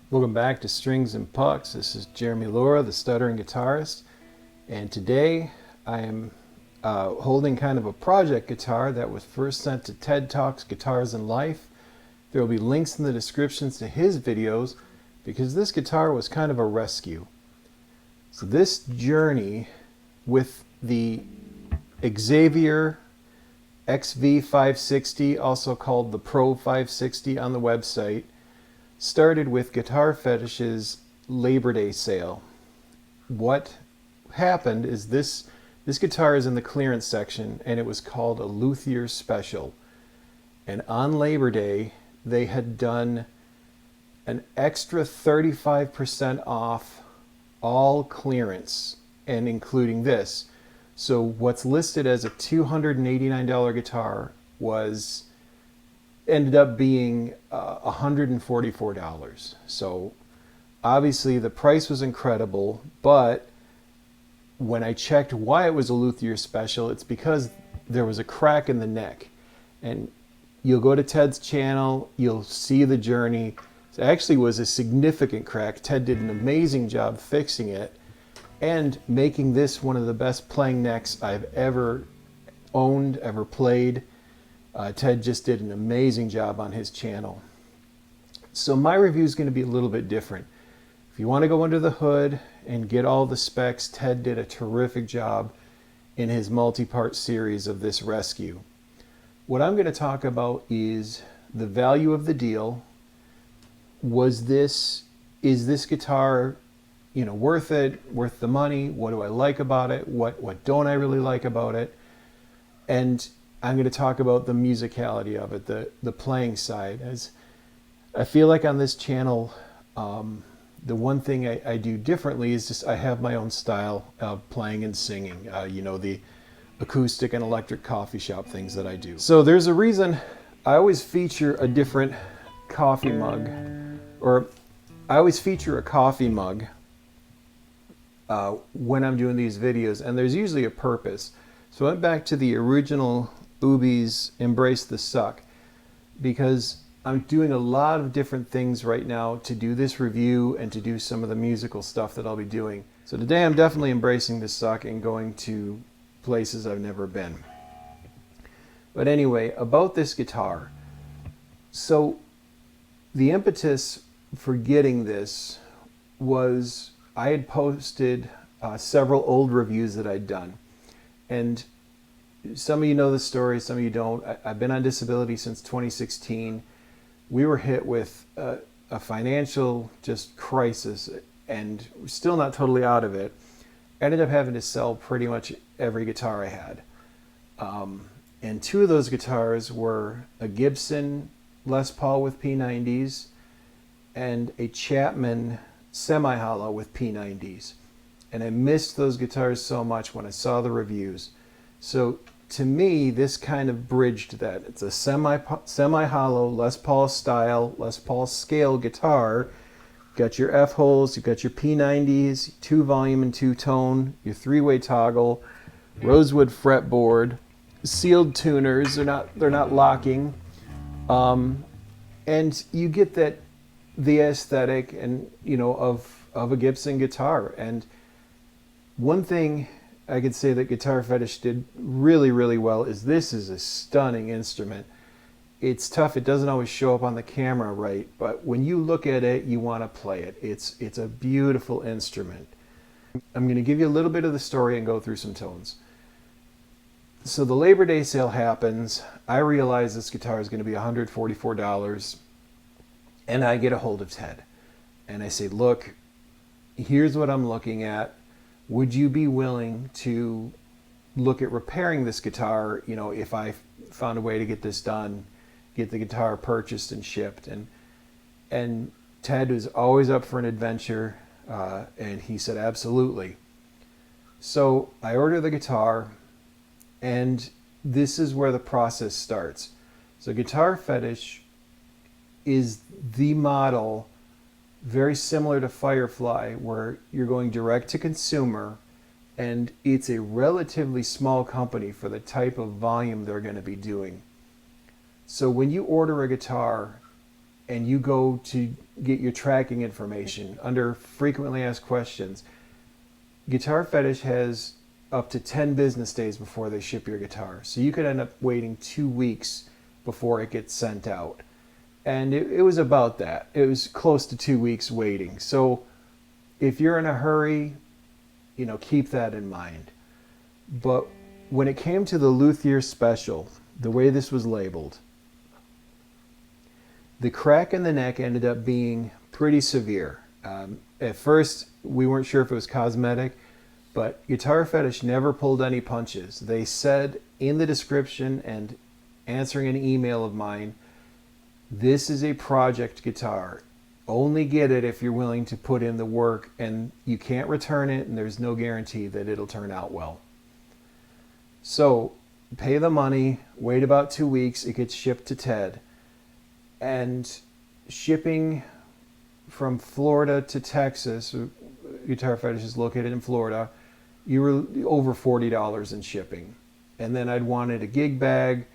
Welcome back to Strings and Pucks. This is Jeremy Laura, the stuttering guitarist, and today I am holding kind of a project guitar that was first sent to TED Talks Guitars and Life. There will be links in the descriptions to his videos because this guitar was kind of a rescue. So this journey with the Xaviere XV-560, also called the Pro 560 on the website, started with GuitarFetish's Labor Day sale. What happened is this guitar is in the clearance section and it was called a Luthier Special. And on Labor Day, they had done an extra 35% off all clearance, and including this. So what's listed as a $289 guitar ended up being $144. So obviously the price was incredible, but when I checked why it was a Luthier Special, it's because there was a crack in the neck. And you'll go to Ted's channel, you'll see the journey. It actually was a significant crack. Ted did an amazing job fixing it and making this one of the best playing necks I've ever owned, ever played. Ted just did an amazing job on his channel. So my review is going to be a little bit different. If you want to go under the hood and get all the specs, Ted did a terrific job in his multi-part series of this rescue. What I'm going to talk about is the value of the deal. Is this guitar worth it, worth the money? What do I like about it? What don't I really like about it? And I'm going to talk about the musicality of it, the playing side. As I feel like on this channel, the one thing I do differently is just I have my own style of playing and singing, the acoustic and electric coffee shop things that I do. So there's a reason I always feature a different coffee mug, or I always feature a coffee mug when I'm doing these videos, and there's usually a purpose. So I went back to the original Ubi's Embrace the Suck because I'm doing a lot of different things right now to do this review and to do some of the musical stuff that I'll be doing. So today I'm definitely embracing the suck and going to places I've never been. But anyway, about this guitar. So the impetus for getting this was I had posted several old reviews that I'd done. And some of you know the story, some of you don't. I've been on disability since 2016. We were hit with a financial just crisis, and we're still not totally out of it. Ended up having to sell pretty much every guitar I had. And two of those guitars were a Gibson Les Paul with P90s and a Chapman semi-hollow with P90s. And I missed those guitars so much when I saw the reviews. So to me, this kind of bridged that. It's a semi-hollow Les Paul style, Les Paul scale guitar. You've got your F-holes, you've got your P90s, 2 volume and 2 tone, your 3-way toggle, rosewood fretboard, sealed tuners, they're not locking. And you get the aesthetic and of a Gibson guitar. And one thing I could say that GuitarFetish did really, really well is this is a stunning instrument. It's tough, it doesn't always show up on the camera right, but when you look at it, you want to play it. It's a beautiful instrument. I'm going to give you a little bit of the story and go through some tones. So the Labor Day sale happens. I realize this guitar is going to be $144, and I get a hold of Ted. And I say, look, here's what I'm looking at. Would you be willing to look at repairing this guitar, if I found a way to get this done, get the guitar purchased and shipped? And Ted was always up for an adventure, and he said, absolutely. So I order the guitar, and this is where the process starts. So GuitarFetish is the model, very similar to Firefly, where you're going direct to consumer, and it's a relatively small company for the type of volume they're going to be doing. So when you order a guitar and you go to get your tracking information. Under frequently asked questions, Guitar Fetish has up to 10 business days before they ship your guitar. So you could end up waiting 2 weeks before it gets sent out. And it was about that. It was close to 2 weeks waiting. So if you're in a hurry, keep that in mind. But when it came to the luthier special, the way this was labeled, the crack in the neck ended up being pretty severe. At first, we weren't sure if it was cosmetic, but Guitar Fetish never pulled any punches. They said in the description and answering an email of mine, this is a project guitar. Only get it if you're willing to put in the work, and you can't return it, and there's no guarantee that it'll turn out well. So pay the money, wait about 2 weeks, it gets shipped to Ted. And shipping from Florida to Texas, Guitar Fetish is located in Florida, you were over $40 in shipping. And then I'd wanted a gig bag,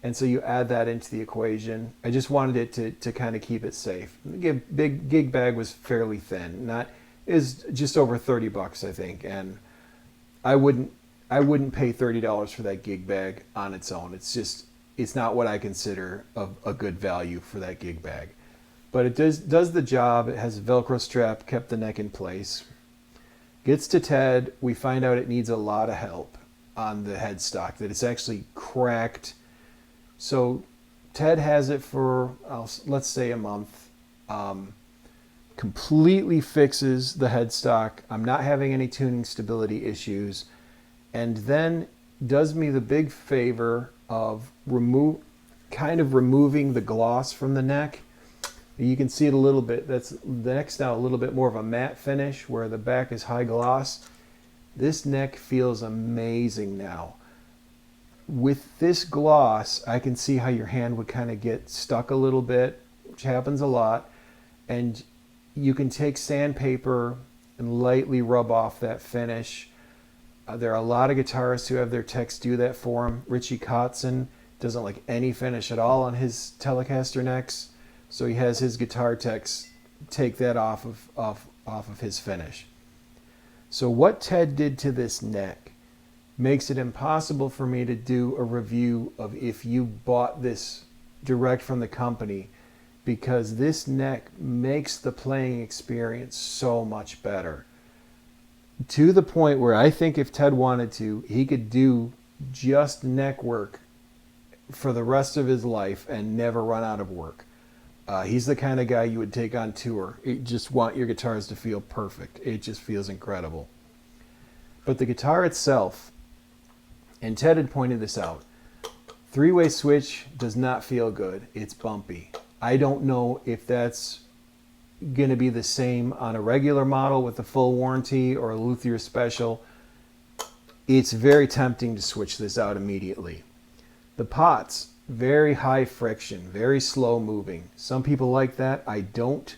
and so you add that into the equation. I just wanted it to kind of keep it safe. The big gig bag was fairly thin. Is just over 30 bucks, I think. And I wouldn't pay $30 for that gig bag on its own. It's not what I consider a good value for that gig bag. But it does the job. It has a Velcro strap, kept the neck in place. Gets to Ted, we find out it needs a lot of help on the headstock, that it's actually cracked. So Ted has it for, let's say, a month. Completely fixes the headstock. I'm not having any tuning stability issues. And then does me the big favor of removing the gloss from the neck. You can see it a little bit. The neck's now a little bit more of a matte finish, where the back is high gloss. This neck feels amazing now. With this gloss, I can see how your hand would kind of get stuck a little bit, which happens a lot. And you can take sandpaper and lightly rub off that finish. There are a lot of guitarists who have their techs do that for them. Richie Kotzen doesn't like any finish at all on his Telecaster necks, so he has his guitar techs take that off of his finish. So what Ted did to this neck makes it impossible for me to do a review of if you bought this direct from the company, because this neck makes the playing experience so much better. To the point where I think if Ted wanted to, he could do just neck work for the rest of his life and never run out of work. He's the kind of guy you would take on tour. You just want your guitars to feel perfect. It just feels incredible. But the guitar itself, and Ted had pointed this out, three-way switch does not feel good. It's bumpy. I don't know if that's going to be the same on a regular model with a full warranty or a luthier special. It's very tempting to switch this out immediately. The pots, very high friction, very slow moving. Some people like that. I don't.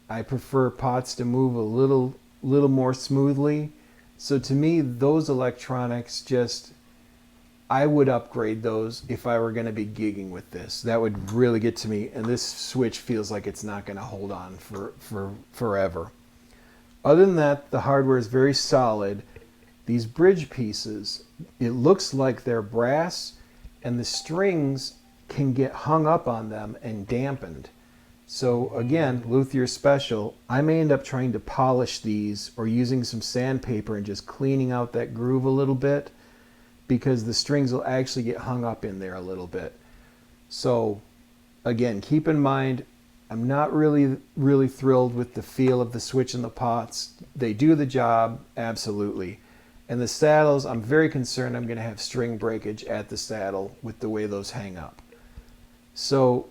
I prefer pots to move a little more smoothly. So to me, those electronics I would upgrade those if I were going to be gigging with this. That would really get to me, and this switch feels like it's not going to hold on for forever. Other than that, the hardware is very solid. These bridge pieces, it looks like they're brass, and the strings can get hung up on them and dampened. So again, luthier special, I may end up trying to polish these or using some sandpaper and just cleaning out that groove a little bit, because the strings will actually get hung up in there a little bit. So again, keep in mind, I'm not really thrilled with the feel of the switch and the pots. They do the job, absolutely. And the saddles, I'm very concerned I'm going to have string breakage at the saddle with the way those hang up. So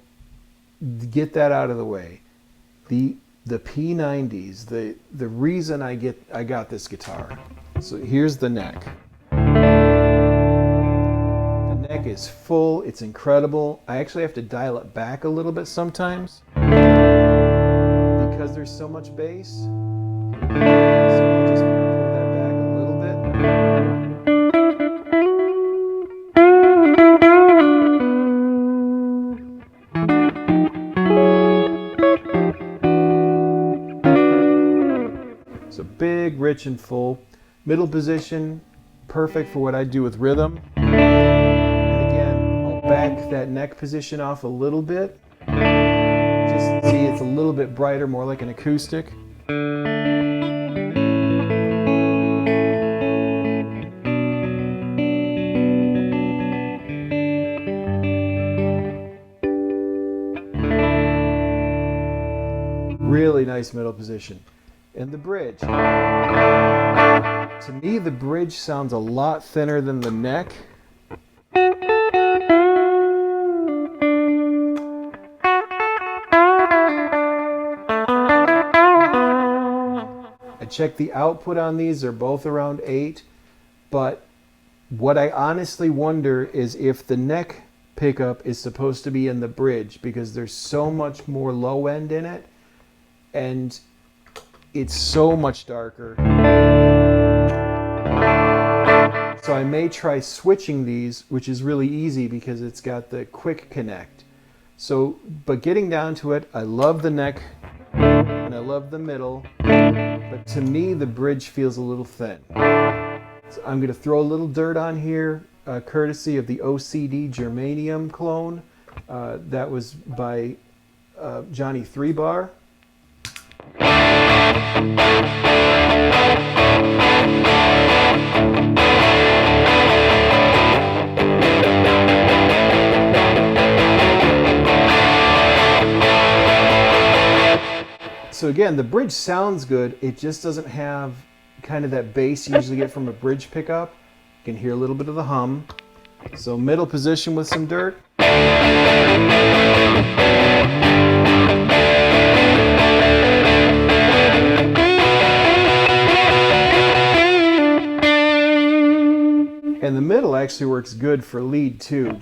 get that out of the way. The P90s, the reason I got this guitar. So here's the neck. The neck is full, it's incredible. I actually have to dial it back a little bit sometimes because there's so much bass. So I'll just pull that back a little bit. So big, rich, and full. Middle position, perfect for what I do with rhythm. And again, I'll back that neck position off a little bit. Just see it's a little bit brighter, more like an acoustic. Really nice middle position. And the bridge. To me, the bridge sounds a lot thinner than the neck. I checked the output on these, they're both around 8, but what I honestly wonder is if the neck pickup is supposed to be in the bridge, because there's so much more low end in it and it's so much darker. So I may try switching these, which is really easy because it's got the quick connect. So, but getting down to it, I love the neck and I love the middle, but to me the bridge feels a little thin. So I'm going to throw a little dirt on here, courtesy of the OCD Germanium Clone. That was by Johnny 3-Bar. So again, the bridge sounds good, it just doesn't have kind of that bass you usually get from a bridge pickup. You can hear a little bit of the hum. So middle position with some dirt. And the middle actually works good for lead too.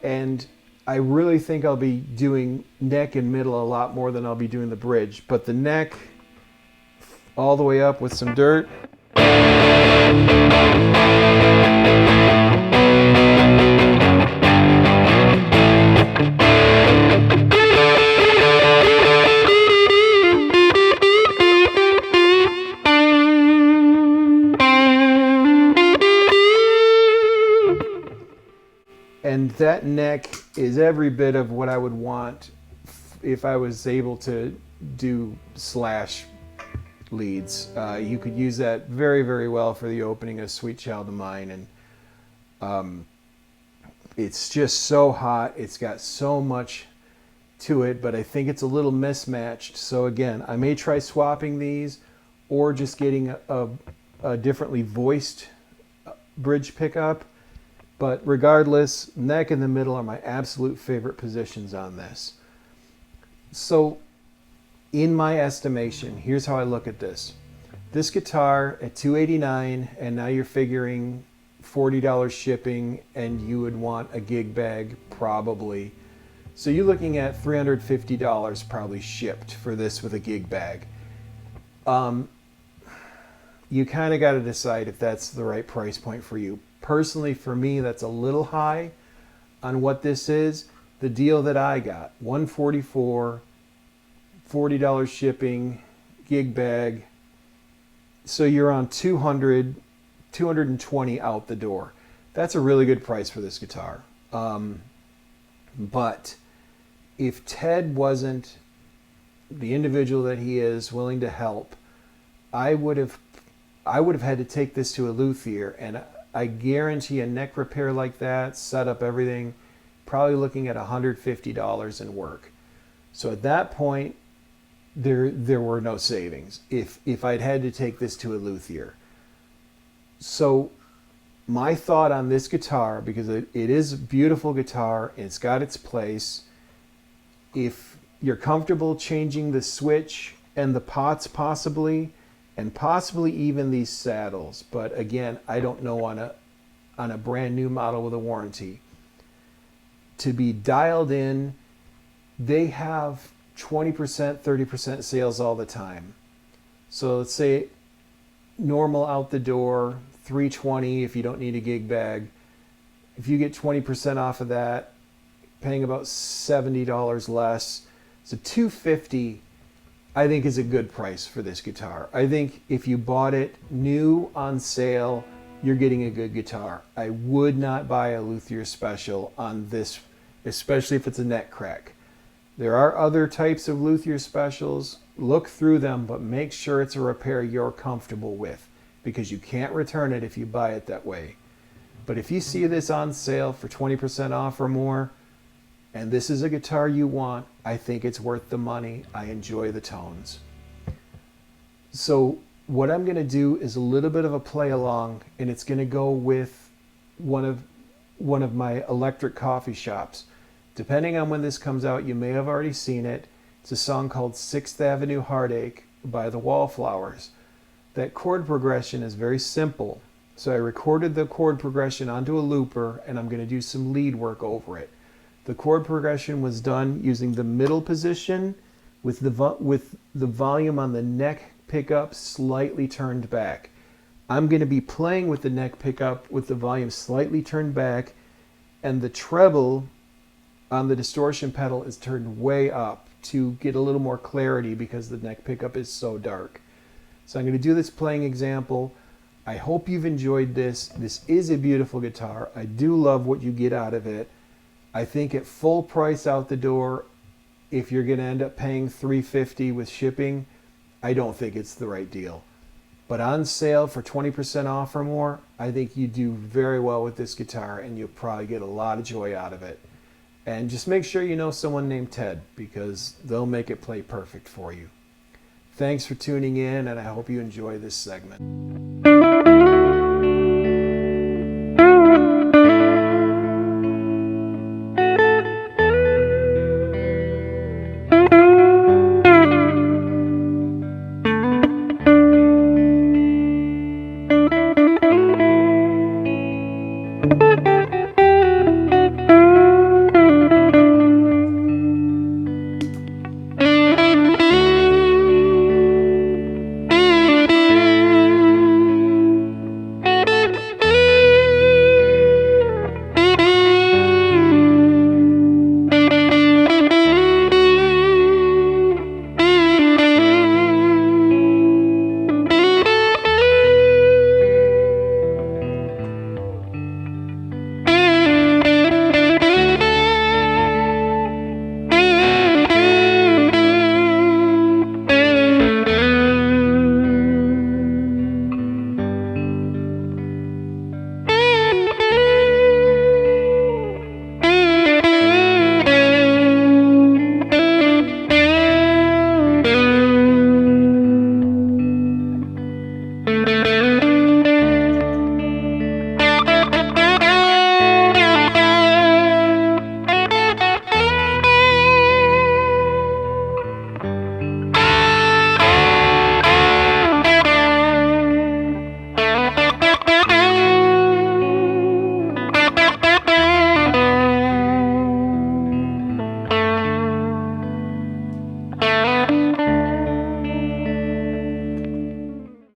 And I really think I'll be doing neck and middle a lot more than I'll be doing the bridge. But the neck all the way up with some dirt. And that neck is every bit of what I would want if I was able to do slash leads. You could use that very, very well for the opening of Sweet Child of Mine. And it's just so hot. It's got so much to it, but I think it's a little mismatched. So again, I may try swapping these or just getting a differently voiced bridge pickup. But regardless, neck and the middle are my absolute favorite positions on this. So in my estimation, here's how I look at this. This guitar at $289, and now you're figuring $40 shipping, and you would want a gig bag probably. So you're looking at $350 probably shipped for this with a gig bag. You kind of got to decide if that's the right price point for you. Personally, for me, that's a little high on what this is. The deal that I got, $144, $40 shipping, gig bag. So you're on $200, $220 out the door. That's a really good price for this guitar. But if Ted wasn't the individual that he is, willing to help, I would have had to take this to a luthier, and I guarantee a neck repair like that, set up everything, probably looking at $150 in work. So at that point, there were no savings if I'd had to take this to a luthier. So my thought on this guitar, because it is a beautiful guitar, and it's got its place, if you're comfortable changing the switch and the pots possibly, and possibly even these saddles, but again, I don't know on a brand new model with a warranty, to be dialed in. They have 20%, 30% sales all the time. So let's say normal out the door, $320 if you don't need a gig bag. If you get 20% off of that, paying about $70 less. So $250 I think is a good price for this guitar. I think if you bought it new on sale, you're getting a good guitar. I would not buy a luthier special on this, especially if it's a neck crack. There are other types of luthier specials. Look through them, but make sure it's a repair you're comfortable with, because you can't return it if you buy it that way. But if you see this on sale for 20% off or more, and this is a guitar you want, I think it's worth the money. I enjoy the tones. So what I'm going to do is a little bit of a play along, and it's going to go with one of my electric coffee shops. Depending on when this comes out, you may have already seen it. It's a song called 6th Avenue Heartache by the Wallflowers. That chord progression is very simple. So I recorded the chord progression onto a looper, and I'm going to do some lead work over it. The chord progression was done using the middle position with the volume on the neck pickup slightly turned back. I'm going to be playing with the neck pickup with the volume slightly turned back, and the treble on the distortion pedal is turned way up to get a little more clarity because the neck pickup is so dark. So I'm going to do this playing example. I hope you've enjoyed this. This is a beautiful guitar. I do love what you get out of it. I think at full price out the door, if you're going to end up paying $350 with shipping, I don't think it's the right deal. But on sale for 20% off or more, I think you do very well with this guitar, and you'll probably get a lot of joy out of it. And just make sure you know someone named Ted, because they'll make it play perfect for you. Thanks for tuning in, and I hope you enjoy this segment.